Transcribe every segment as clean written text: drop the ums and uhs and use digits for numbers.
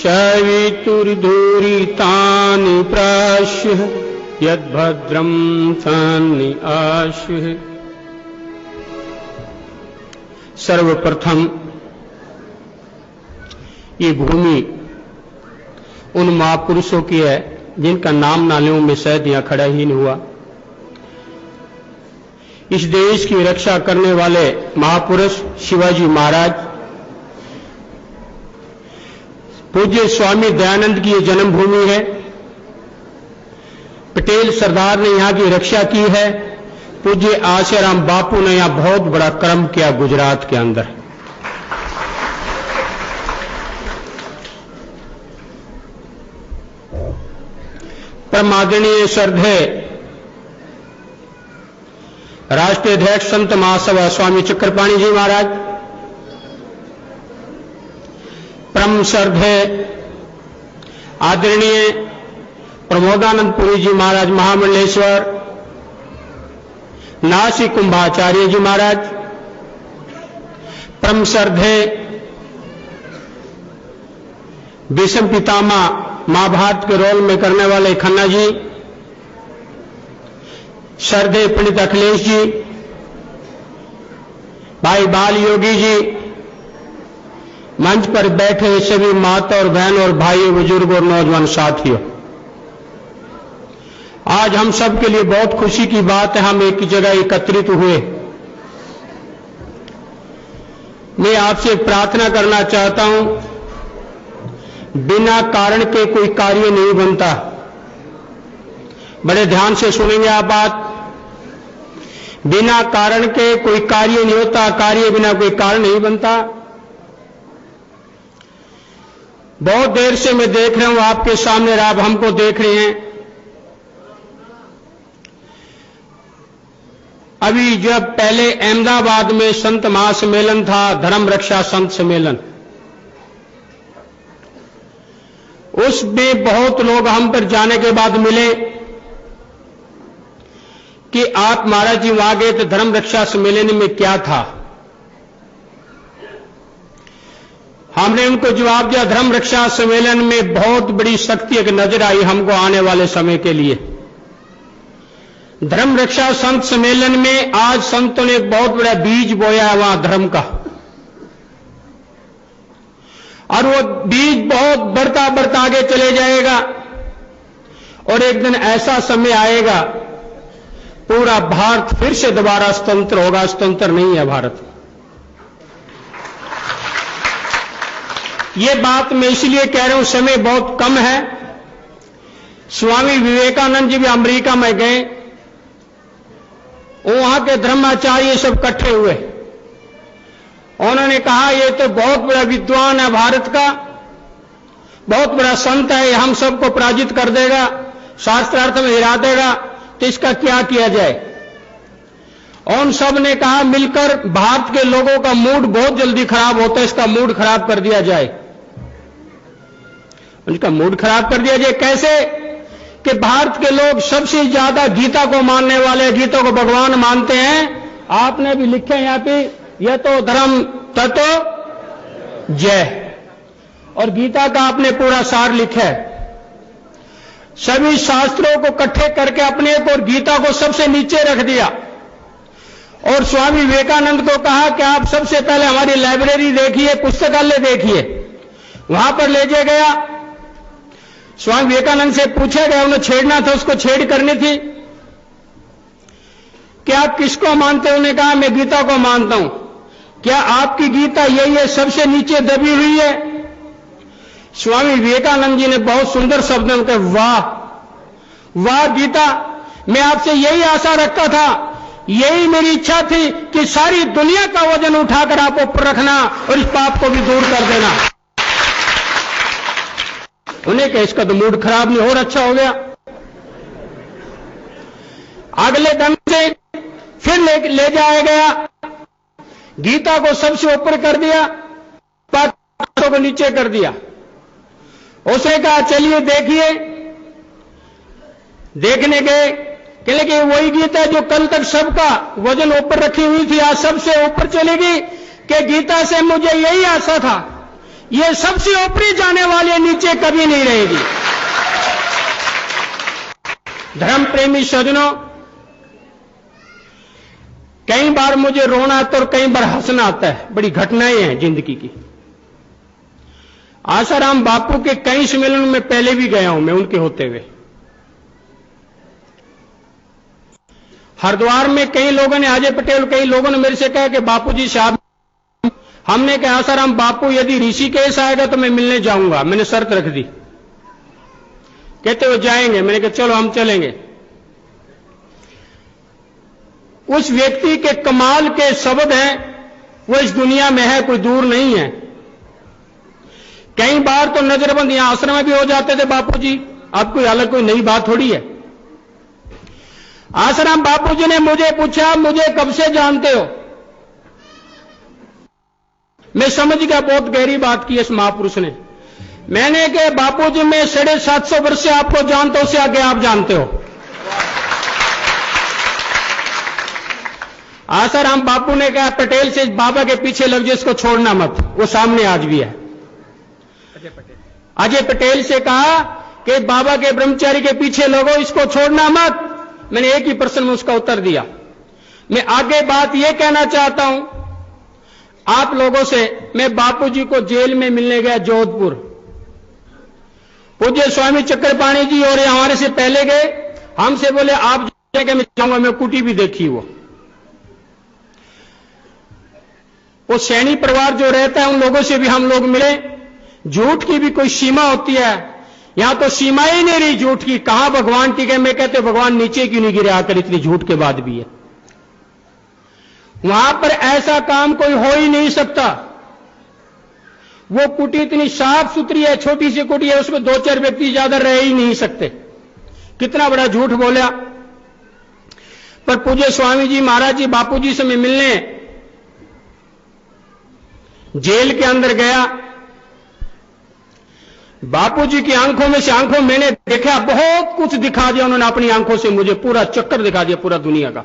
शवितुर्धूरितानि प्राश्य यद्भद्रं तानि आश्य। सर्वप्रथम ये भूमि उन महापुरुषों की है जिनका नाम ना लूं मैं शायद यहां खड़ा ही नहीं हुआ। इस देश की रक्षा करने वाले महापुरुष शिवाजी महाराज, पूज्य स्वामी दयानंद की यह जन्मभूमि है। पटेल सरदार ने यहां की रक्षा की है। पूज्य आशाराम बापू ने यहां बहुत बड़ा कर्म किया गुजरात के अंदर। परमादरणीय श्रद्धेय राष्ट्रीय अध्यक्ष संत महासभा स्वामी चक्रपाणी जी महाराज, परम श्रद्धेय आदरणीय प्रमोदानंद पुरी जी महाराज महामंडलेश्वर, नासिक कुंभाचार्य जी महाराज, परम श्रद्धेय भीष्म पितामह महाभारत के रोल में करने वाले खन्ना जी, श्रद्धेय पंडित अखिलेश जी, भाई बाल योगी जी, मंच पर बैठे सभी माता और बहन और भाइयों, बुजुर्ग और नौजवान साथियों, आज हम सब के लिए बहुत खुशी की बात है, हम एक जगह एकत्रित हुए। मैं आपसे प्रार्थना करना चाहता हूं, बिना कारण के कोई कार्य नहीं बनता। बड़े ध्यान से सुनेंगे आप बात। बिना कारण के कोई कार्य नहीं होता, कार्य बिना कोई कारण नहीं बनता। बहुत देर से मैं देख रहा हूं आपके सामने, आप हमको देख रहे हैं। अभी जब पहले अहमदाबाद में संत महासम्मेलन था, धर्म रक्षा संत सम्मेलन, उसमें बहुत लोग हम पर जाने के बाद मिले कि आप महाराज जी वहां गए तो धर्म रक्षा सम्मेलन में क्या था। हमने उनको जवाब दिया, धर्म रक्षा सम्मेलन में बहुत बड़ी शक्ति एक नजर आई हमको आने वाले समय के लिए। धर्म रक्षा संत सम्मेलन में आज संतों ने एक बहुत बड़ा बीज बोया है वहां धर्म का, और वो बीज बहुत बढ़ता बढ़ता आगे चले जाएगा, और एक दिन ऐसा समय आएगा पूरा भारत फिर से दोबारा स्वतंत्र होगा। स्वतंत्र नहीं है भारत। ये बात मैं इसलिए कह रहा हूं, समय बहुत कम है। स्वामी विवेकानंद जी भी अमेरिका में गए, वहां के धर्माचार्य सब इकट्ठे हुए। उन्होंने कहा ये तो बहुत बड़ा विद्वान है भारत का, बहुत बड़ा संत है, हम सबको पराजित कर देगा, शास्त्रार्थ में हिरा देगा, तो इसका क्या किया जाए। उन सब ने कहा मिलकर भारत के लोगों का मूड बहुत जल्दी खराब होता है, इसका मूड खराब कर दिया जाए। उनका मूड खराब कर दिया जाए कैसे कि भारत के लोग सबसे ज्यादा गीता को मानने वाले, गीता को भगवान मानते हैं। आपने भी लिखे यहां पे, यह तो धर्म ततो जय, और गीता का आपने पूरा सार लिखा है। सभी शास्त्रों को इकट्ठे करके अपने को और गीता को सबसे नीचे रख दिया, और स्वामी विवेकानंद को कहा कि आप सबसे पहले हमारी लाइब्रेरी देखिए, पुस्तकालय देखिए। वहां पर ले जाया गया, स्वामी विवेकानंद से पूछा गया, उन्हें छेड़ना था, उसको छेड़ करनी थी कि आप किसको मानते हो। उन्होंने कहा मैं गीता को मानता हूं। क्या आपकी गीता यही है सबसे नीचे दबी हुई है। स्वामी विवेकानंद जी ने बहुत सुंदर शब्दों में कहा, वाह वाह गीता, मैं आपसे यही आशा रखता था, यही मेरी इच्छा थी कि सारी दुनिया का वजन उठाकर आप ऊपर रखना और इस पाप को भी दूर कर देना। उन्हें कहा इसका तो मूड खराब नहीं और अच्छा हो गया। अगले दम से फिर ले जाया गया, गीता को सबसे ऊपर कर दिया, पापों को नीचे कर दिया। उसने कहा चलिए देखिए, देखने गए कि लेकिन वही गीता जो कल तक सबका वजन ऊपर रखी हुई थी आज सबसे ऊपर चलेगी। कि गीता से मुझे यही आशा था ये सबसे ऊपरी जाने वाले नीचे कभी नहीं रहेगी। धर्म प्रेमी सज्जनों, कई बार मुझे रोना आता है और कई बार हंसना आता है। बड़ी घटनाएं हैं जिंदगी की। आसाराम बापू के कई सम्मेलन में पहले भी गया हूं मैं उनके होते हुए। हरिद्वार में कई लोगों ने, अजय पटेल, कई लोगों ने मेरे से कहा कि बापूजी साहब, हमने कहा आसाराम बापू यदि ऋषिकेश आएगा तो मैं मिलने जाऊंगा। मैंने शर्त रख दी। कहते वो जाएंगे। मैंने कहा चलो हम चलेंगे। उस व्यक्ति के कमाल के शब्द हैं, वो इस दुनिया में है, कोई दूर नहीं है। कई बार तो नजरबंद यहां आश्रम में भी हो जाते थे बापूजी। अब कोई अलग कोई नई बात थोड़ी है। आसाराम बापूजी ने मुझे पूछा, मुझे कब से जानते हो? मैं समझ गया बहुत गहरी बात की इस महापुरुष ने। मैंने कहा बापूजी मैं 750 वर्ष से आपको जानता हूं, उससे आगे आप जानते हो। आसाराम बापू ने कहा पटेल से बाबा के पीछे लग जाए, इसको छोड़ना मत। वो सामने आज भी है। अजय पटेल से कहा कि बाबा के ब्रह्मचारी के पीछे लगो, इसको छोड़ना मत। मैंने एक ही प्रश्न में उसका उत्तर दिया। मैं आगे बात यह कहना चाहता हूं आप लोगों से। मैं बापूजी को जेल में मिलने गया जोधपुर। पूज्य स्वामी चक्रपाणी जी और हमारे से पहले गए। हमसे बोले आप जाएंगे, मैं जाऊंगा। मैं कुटी भी देखी। वो सैनी परिवार जो रहता है उन लोगों से भी हम लोग मिले। झूठ की भी कोई सीमा होती है, यहां तो सीमा ही नहीं रही झूठ की। कहां भगवान टिके? मैं कहते भगवान नीचे क्यों नहीं गिरे आकर, इतनी झूठ के बाद भी है। वहां पर ऐसा काम कोई हो ही नहीं सकता। वो कुटी इतनी साफ सुथरी है, छोटी सी कुटी है, उसमें 2-4 व्यक्ति ज्यादा रह ही नहीं सकते। कितना बड़ा झूठ बोला। पर पूज्य स्वामी जी महाराज जी बापूजी से मैं मिलने जेल के अंदर गया। बापूजी की आंखों में से आंखों मैंने देखा, बहुत कुछ दिखा दिया उन्होंने अपनी आंखों से मुझे। पूरा चक्कर दिखा दिया पूरा दुनिया का।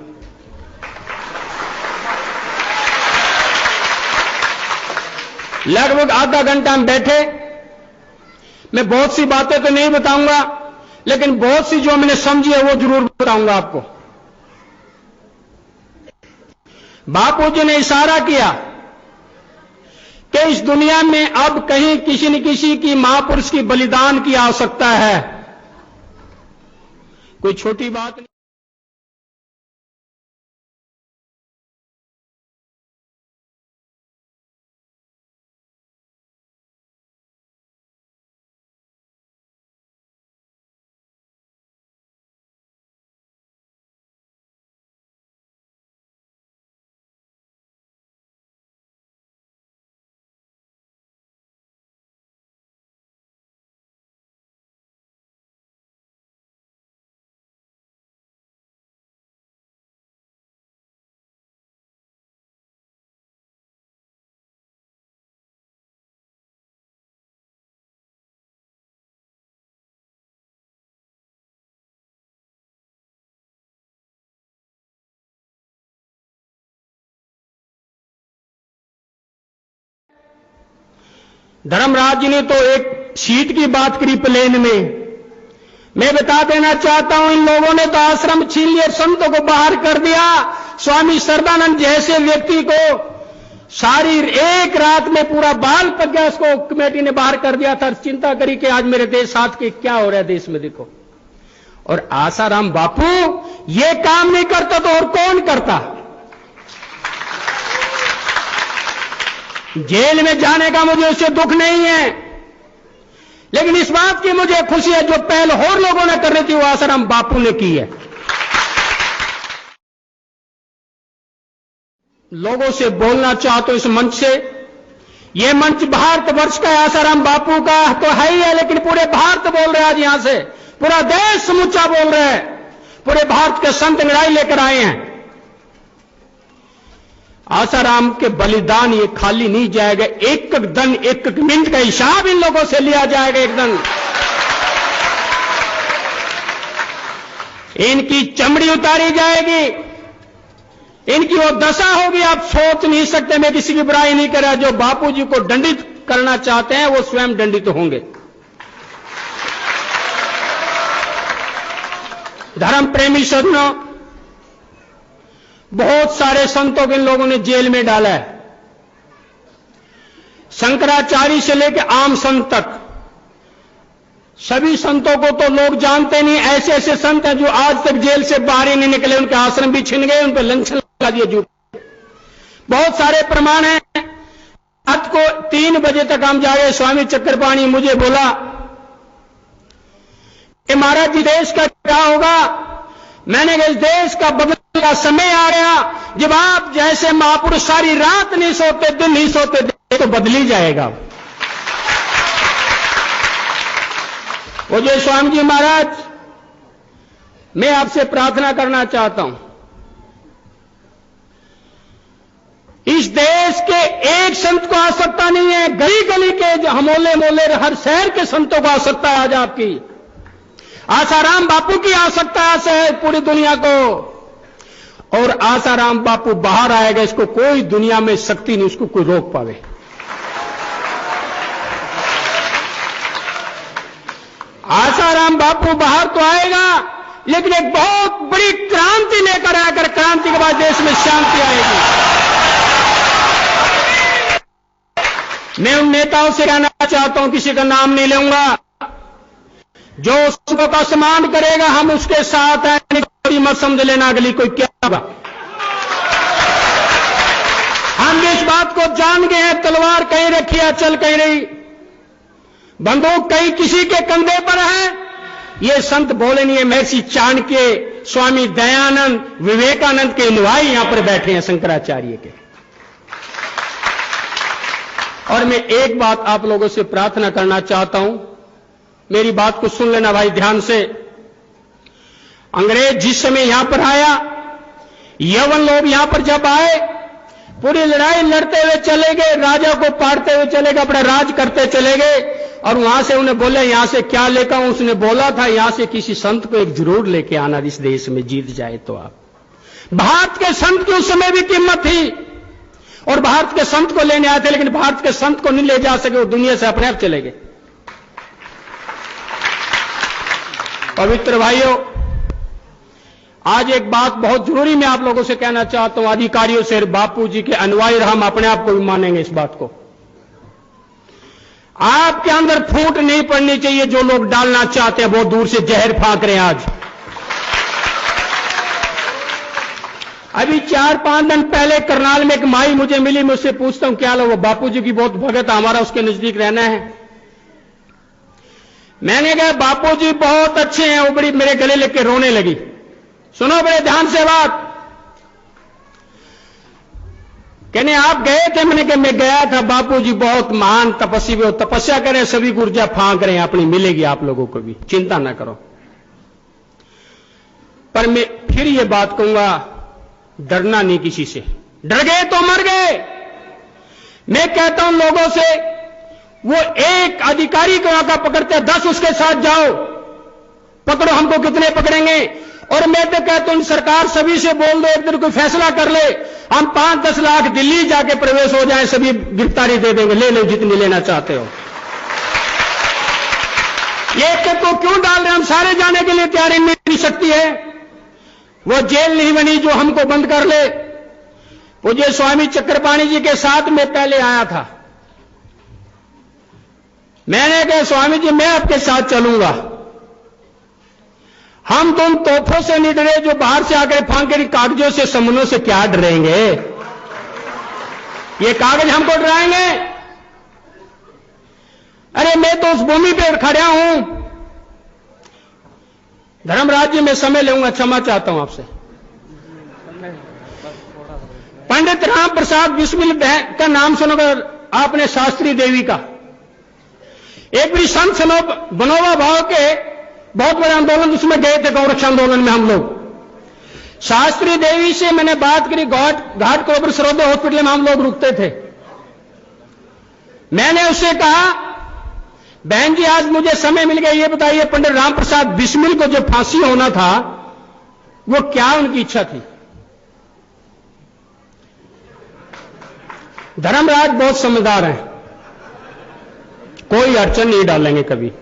लगभग आधा घंटा हम बैठे। मैं बहुत सी बातें तो नहीं बताऊंगा, लेकिन बहुत सी जो मैंने समझी है वो जरूर बताऊंगा आपको। बापूजी ने इशारा किया कि इस दुनिया में अब कहीं किसी न किसी की महापुरुष की बलिदान की आवश्यकता है। कोई छोटी बात नहीं। धर्मराज जी ने तो एक सीट की बात करी प्लेन में। मैं बता देना चाहता हूं इन लोगों ने तो आश्रम छीन लिया, संतों को बाहर कर दिया। स्वामी सर्बानंद जैसे व्यक्ति को सारी एक रात में पूरा बाल पक गया, उसको कमेटी ने बाहर कर दिया था। चिंता करी कि आज मेरे देश साथ के क्या हो रहा है देश में, देखो। और आसाराम बापू ये काम नहीं करता तो और कौन करता? जेल में जाने का मुझे उससे दुख नहीं है, लेकिन इस बात की मुझे खुशी है जो पहल और लोगों ने कर रही थी वो आसाराम बापू ने की है। लोगों से बोलना चाहता हूं इस मंच से। यह मंच भारतवर्ष का है, आसाराम बापू का तो है ही है, लेकिन पूरे भारत बोल रहे हैं आज यहां से। पूरा देश समूचा बोल रहे हैं। पूरे भारत के संत लड़ाई लेकर आए हैं। आसाराम के बलिदान ये खाली नहीं जाएगा। एक एक दिन, एक एक मिनट का हिसाब इन लोगों से लिया जाएगा। एक दिन इनकी चमड़ी उतारी जाएगी, इनकी वो दशा होगी आप सोच नहीं सकते। मैं किसी की बुराई नहीं कर रहा। जो बापूजी को दंडित करना चाहते हैं वो स्वयं दंडित होंगे। धर्म प्रेमी सज्जनों, बहुत सारे संतों को इन लोगों ने जेल में डाला है। शंकराचार्य से लेकर आम संत तक सभी संतों को तो लोग जानते नहीं। ऐसे ऐसे संत हैं जो आज तक जेल से बाहर ही नहीं निकले, उनके आश्रम भी छिन गए, उन पर लंघन लगा दिया जूट। बहुत सारे प्रमाण हैं। रात को 3 बजे तक हम जाए, स्वामी चक्रपाणी मुझे बोला कि महाराज जी देश का क्या होगा। मैंने कहा इस देश का बदलने का समय आ गया। जब आप जैसे महापुरुष सारी रात नहीं सोते, दिन नहीं सोते, देश तो बदल ही जाएगा। वो जय स्वामी जी महाराज, मैं आपसे प्रार्थना करना चाहता हूं, इस देश के एक संत को आवश्यकता नहीं है, गली गली के जो हमोले मोले हर शहर के संतों को आवश्यकता है। आज आपकी आसाराम बापू की आवश्यकता है पूरी दुनिया को। और आसाराम बापू बाहर आएगा, इसको कोई दुनिया में शक्ति नहीं उसको कोई रोक पावे। आसाराम बापू बाहर तो आएगा, लेकिन एक बहुत बड़ी क्रांति लेकर आकर, क्रांति के बाद देश में शांति आएगी। मैं उन नेताओं से कहना चाहता हूं, किसी का नाम नहीं लूंगा, जो उसको का सम्मान करेगा हम उसके साथ हैं। मत समझ लेना अगली कोई क्या होगा। हम इस बात को जान गए हैं, तलवार कहीं रखी है, चल कहीं रही, बंदूक कहीं किसी के कंधे पर है। ये संत बोले नहीं है। महर्षि चाणक्य, स्वामी दयानंद, विवेकानंद के अनुयायी यहां पर बैठे हैं, शंकराचार्य के। और मैं एक बात आप लोगों से प्रार्थना करना चाहता हूं, मेरी बात को सुन लेना भाई ध्यान से। अंग्रेज जिस समय यहां पर आया, यवन लोग यहां पर जब आए, पूरी लड़ाई लड़ते हुए चले गए, राजा को पाड़ते हुए चले गए, अपना राज करते चले गए। और वहां से उन्हें बोले यहां से क्या लेकर आऊं। उसने बोला था यहां से किसी संत को एक जरूर लेके आना, इस देश में जीत जाए तो आप। भारत के संत की उस समय भी कीमत थी और भारत के संत को लेने आए थे, लेकिन भारत के संत को नहीं ले जा सके, वो दुनिया से अपने आप चले गए। पवित्र भाइयों, आज एक बात बहुत जरूरी मैं आप लोगों से कहना चाहता हूं, अधिकारियों से, बापू जी के अनुयायी हम अपने आप को भी मानेंगे इस बात को। आपके अंदर फूट नहीं पड़नी चाहिए। जो लोग डालना चाहते हैं बहुत दूर से जहर फांक रहे हैं। आज अभी 4-5 दिन पहले करनाल में एक माई मुझे मिली, मुझसे पूछता हूं क्या लो, वो बापू जी की बहुत भगत, हमारा उसके नजदीक रहना है। मैंने कहा बापू जी बहुत अच्छे हैं। वो बड़ी मेरे गले लेके रोने लगी। सुनो बड़े ध्यान से बात। कहने आप गए थे। मैंने कहा मैं गया था, बापू जी बहुत महान तपस्वी, वो तपस्या करें, सभी ऊर्जा फांक रहे हैं, अपनी मिलेगी आप लोगों को भी, चिंता ना करो। पर मैं फिर ये बात कहूंगा, डरना नहीं किसी से। डर गए तो मर गए। मैं कहता हूं लोगों से, वो एक अधिकारी को आकर पकड़ते 10 उसके साथ जाओ, पकड़ो, हमको कितने पकड़ेंगे। और मैं तो कहता हूं सरकार सभी से बोल दो, एक दिन कोई फैसला कर ले, हम 5-10 लाख दिल्ली जाके प्रवेश हो जाए, सभी गिरफ्तारी दे देंगे, ले लो जितनी लेना चाहते हो। ये को क्यों डाल रहे, हम सारे जाने के लिए तैयारी मेरी शक्ति है। वो जेल नहीं बनी जो हमको बंद कर ले। मुझे स्वामी चक्रपाणी जी के साथ में पहले आया था। मैंने कहा स्वामी जी मैं आपके साथ चलूंगा, हम तुम तोहफों से नहीं डरे जो बाहर से आकर फांके कागजों से, समनों से क्या डरेंगे। ये कागज हमको डराएंगे। अरे मैं तो उस भूमि पर खड़ा हूं। धर्मराज जी मैं समय लूंगा, क्षमा चाहता हूं आपसे। पंडित राम प्रसाद बिस्मिल का नाम सुनोगे आपने, शास्त्री देवी का। एक भी संत बनोवा भाव के बहुत बड़ा आंदोलन, उसमें गए थे, गौरक्षा आंदोलन में हम लोग। शास्त्री देवी से मैंने बात करी, घाट कोबर सरोदय हॉस्पिटल में हम लोग रुकते थे। मैंने उससे कहा बहन जी आज मुझे समय मिल गया, ये बताइए पंडित राम प्रसाद बिस्मिल को जो फांसी होना था वो क्या उनकी इच्छा थी। धर्मराज बहुत समझदार हैं। कोई अड़चन नहीं डालेंगे कभी।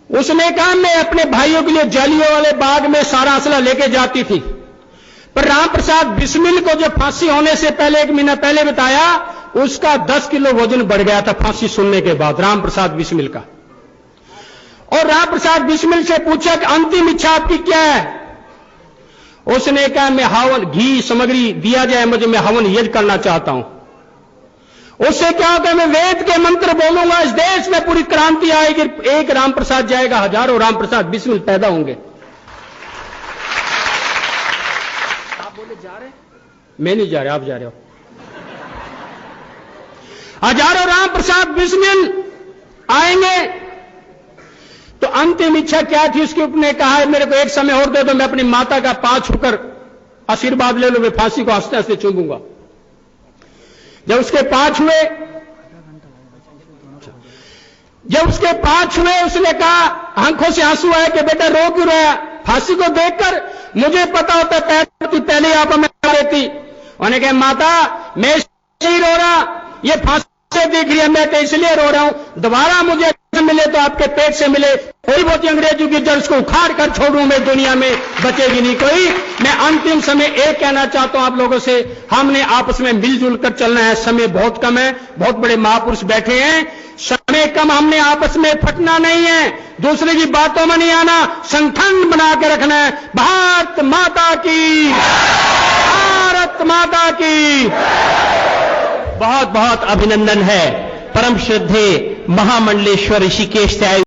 उसने कहा मैं अपने भाइयों के लिए जालियांवाला बाग में सारा असला लेके जाती थी, पर रामप्रसाद बिस्मिल को जो फांसी होने से पहले 1 महीना पहले बताया, उसका 10 किलो वजन बढ़ गया था फांसी सुनने के बाद, रामप्रसाद बिस्मिल का। और रामप्रसाद बिस्मिल से पूछा कि अंतिम इच्छा आपकी क्या है? उसने कहा मैं हवन, घी सामग्री दिया जाए मुझे, मैं हवन यज्ञ करना चाहता हूं। उससे क्या होगा, मैं वेद के मंत्र बोलूंगा, इस देश में पूरी क्रांति आएगी, एक रामप्रसाद जाएगा, हजारों रामप्रसाद बिस्मिल पैदा होंगे। आप बोले जा रहे? मैं नहीं जा रहा, आप जा रहे हो। हजारों रामप्रसाद बिस्मिल आएंगे। तो अंतिम इच्छा क्या थी उसकी? उसने कहा है मेरे को एक समय और दे दो, मैं अपनी माता का पांव छूकर आशीर्वाद ले लो, मैं फांसी को हंसते हंसते चूमूंगा। जब उसके पांव छुए, उसने कहा, आंखों से आंसू आए कि बेटा रो क्यों रहा? फांसी को देखकर मुझे पता होता पहले आप हमें देती। उन्होंने कहा माता मैं इसलिए रो रहा, ये फांसी दिख रही है, मैं तो इसलिए रो रहा हूं, दोबारा मुझे मिले तो आपके पेट से मिले, थोड़ी बहुत अंग्रेजों की जड़ उसको उखाड़ कर छोड़ूं मैं, दुनिया में बचेगी नहीं कोई। मैं अंतिम समय एक कहना चाहता हूं आप लोगों से, हमने आपस में मिलजुल कर चलना है। समय बहुत कम है, बहुत बड़े महापुरुष बैठे हैं, समय कम, हमने आपस में फटना नहीं है, दूसरे की बातों में नहीं आना, संगठन बना के रखना है। भारत माता की, भारत माता की। बहुत बहुत अभिनंदन है। परम श्रद्धेय महामंडलेश्वर ऋषिकेश से आए